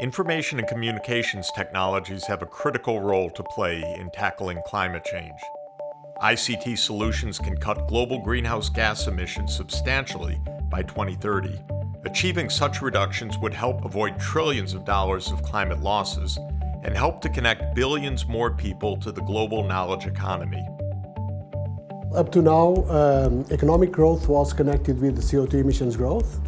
Information and communications technologies have a critical role to play in tackling climate change. ICT solutions can cut global greenhouse gas emissions substantially by 2030. Achieving such reductions would help avoid trillions of dollars of climate losses and help to connect billions more people to the global knowledge economy. Up to now, economic growth was connected with the CO2 emissions growth.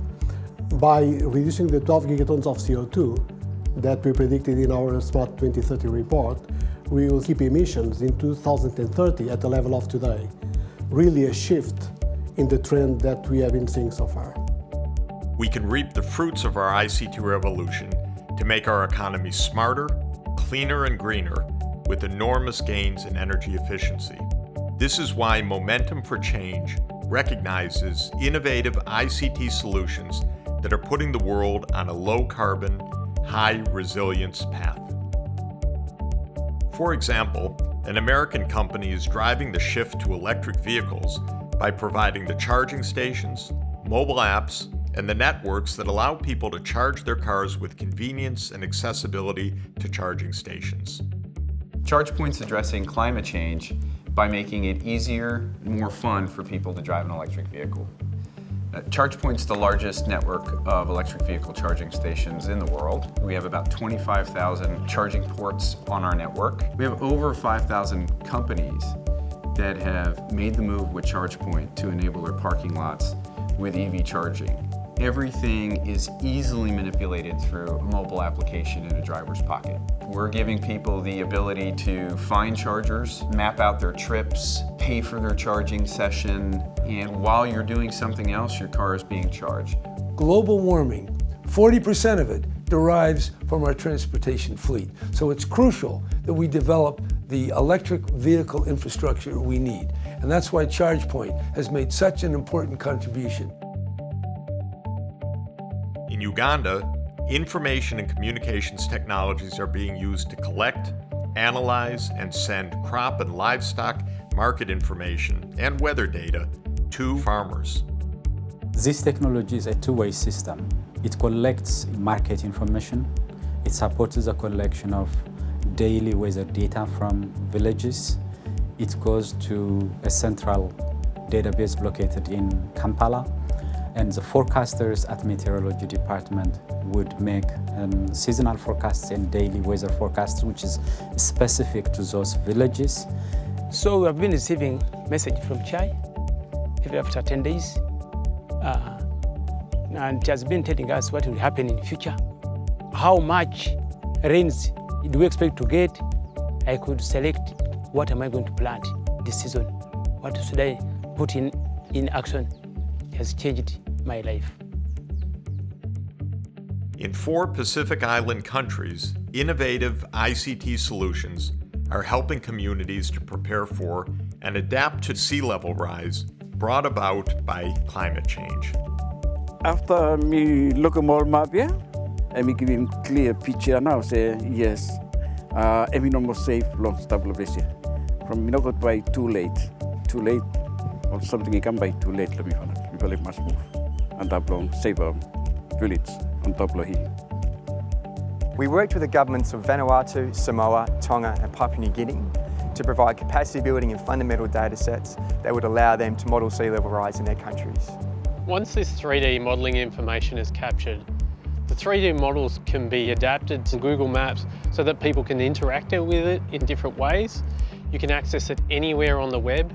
By reducing the 12 gigatons of CO2 that we predicted in our Smart 2030 report, we will keep emissions in 2030 at the level of today. Really a shift in the trend that we have been seeing so far. We can reap the fruits of our ICT revolution to make our economy smarter, cleaner, and greener with enormous gains in energy efficiency. This is why Momentum for Change recognizes innovative ICT solutions that are putting the world on a low-carbon, high-resilience path. For example, an American company is driving the shift to electric vehicles by providing the charging stations, mobile apps, and the networks that allow people to charge their cars with convenience and accessibility to charging stations. ChargePoint's addressing climate change by making it easier and more fun for people to drive an electric vehicle. ChargePoint's the largest network of electric vehicle charging stations in the world. We have about 25,000 charging ports on our network. We have over 5,000 companies that have made the move with ChargePoint to enable their parking lots with EV charging. Everything is easily manipulated through a mobile application in a driver's pocket. We're giving people the ability to find chargers, map out their trips, pay for their charging session, and while you're doing something else, your car is being charged. Global warming, 40% of it derives from our transportation fleet. So it's crucial that we develop the electric vehicle infrastructure we need. And that's why ChargePoint has made such an important contribution. In Uganda, information and communications technologies are being used to collect, analyze, and send crop and livestock market information and weather data to farmers. This technology is a two-way system. It collects market information. It supports the collection of daily weather data from villages. It goes to a central database located in Kampala, and the forecasters at Meteorology Department would make seasonal forecasts and daily weather forecasts, which is specific to those villages. So we have been receiving message from Chai every after 10 days. And it has been telling us what will happen in the future. How much rains do we expect to get? I could select what am I going to plant this season. What should I put in action? It has changed my life. In 4 Pacific Island countries, innovative ICT solutions are helping communities to prepare for and adapt to sea level rise brought about by climate change. After me look at more map here, and me give him clear picture now, say yes, every number safe long stable base here. From me not got by too late, or something you can buy too late. Let me find it. People must move, and that long save a village on top of hill. We worked with the governments of Vanuatu, Samoa, Tonga and Papua New Guinea to provide capacity building and fundamental data sets that would allow them to model sea level rise in their countries. Once this 3D modelling information is captured, the 3D models can be adapted to Google Maps so that people can interact with it in different ways. You can access it anywhere on the web.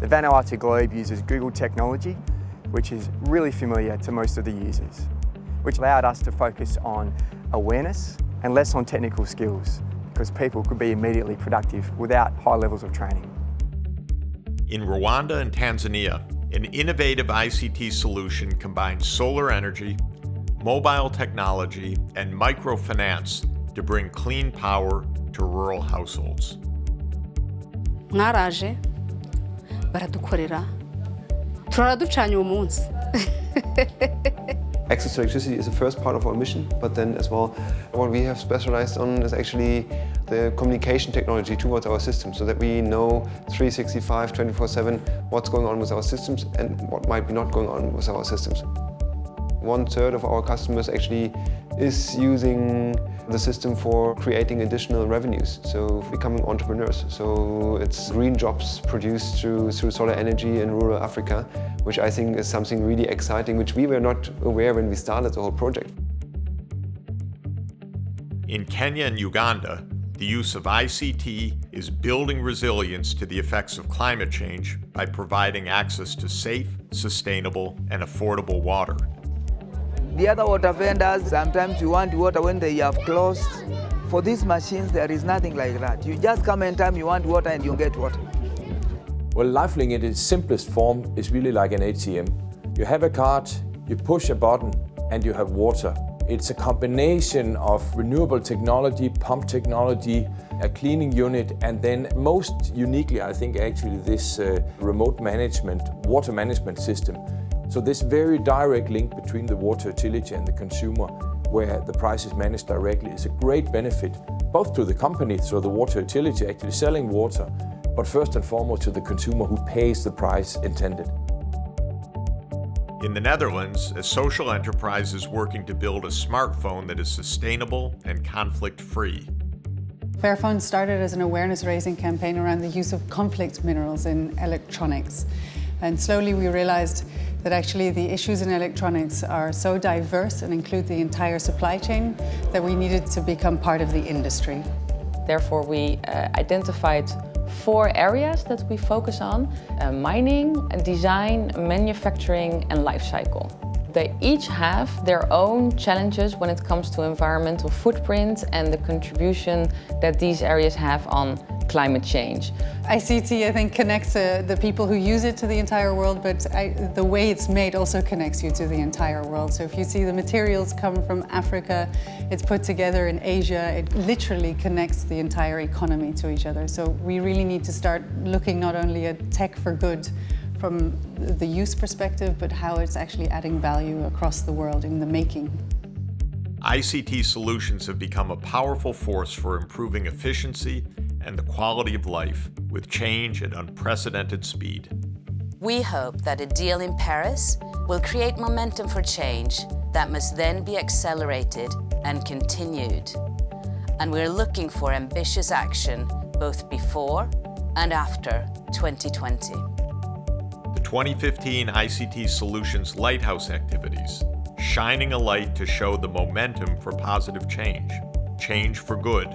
The Vanuatu globe uses Google technology, which is really familiar to most of the users, which allowed us to focus on awareness and less on technical skills, because people could be immediately productive without high levels of training. In Rwanda and Tanzania, an innovative ICT solution combines solar energy, mobile technology, and microfinance to bring clean power to rural households. Mwaraje baradukorera turaducanye umunsi. Access to electricity is the first part of our mission, but then as well, what we have specialized on is actually the communication technology towards our system, so that we know 365, 24/7 what's going on with our systems and what might be not going on with our systems. 1/3 of our customers actually is using the system for creating additional revenues, so becoming entrepreneurs. So it's green jobs produced through solar energy in rural Africa, which I think is something really exciting, which we were not aware when we started the whole project. In Kenya and Uganda, the use of ICT is building resilience to the effects of climate change by providing access to safe, sustainable, and affordable water. The other water vendors, sometimes you want water when they have closed. For these machines, there is nothing like that. You just come anytime you want water and you get water. Well, LifeLink in its simplest form is really like an ATM. You have a card, you push a button, and you have water. It's a combination of renewable technology, pump technology, a cleaning unit, and then most uniquely, I think, actually this remote management, water management system. So this very direct link between the water utility and the consumer, where the price is managed directly, is a great benefit, both to the company, so the water utility actually selling water, but first and foremost to the consumer who pays the price intended. In the Netherlands, a social enterprise is working to build a smartphone that is sustainable and conflict-free. Fairphone started as an awareness-raising campaign around the use of conflict minerals in electronics. And slowly we realized that actually the issues in electronics are so diverse and include the entire supply chain that we needed to become part of the industry. Therefore, we identified 4 areas that we focus on: mining, design, manufacturing, and life cycle. They each have their own challenges when it comes to environmental footprint and the contribution that these areas have on climate change. ICT, I think, connects the people who use it to the entire world, but the way it's made also connects you to the entire world. So if you see the materials come from Africa, it's put together in Asia, it literally connects the entire economy to each other. So we really need to start looking not only at tech for good from the use perspective, but how it's actually adding value across the world in the making. ICT solutions have become a powerful force for improving efficiency and the quality of life with change at unprecedented speed. We hope that a deal in Paris will create momentum for change that must then be accelerated and continued. And we're looking for ambitious action both before and after 2020. The 2015 ICT Solutions Lighthouse activities, shining a light to show the momentum for positive change, change for good,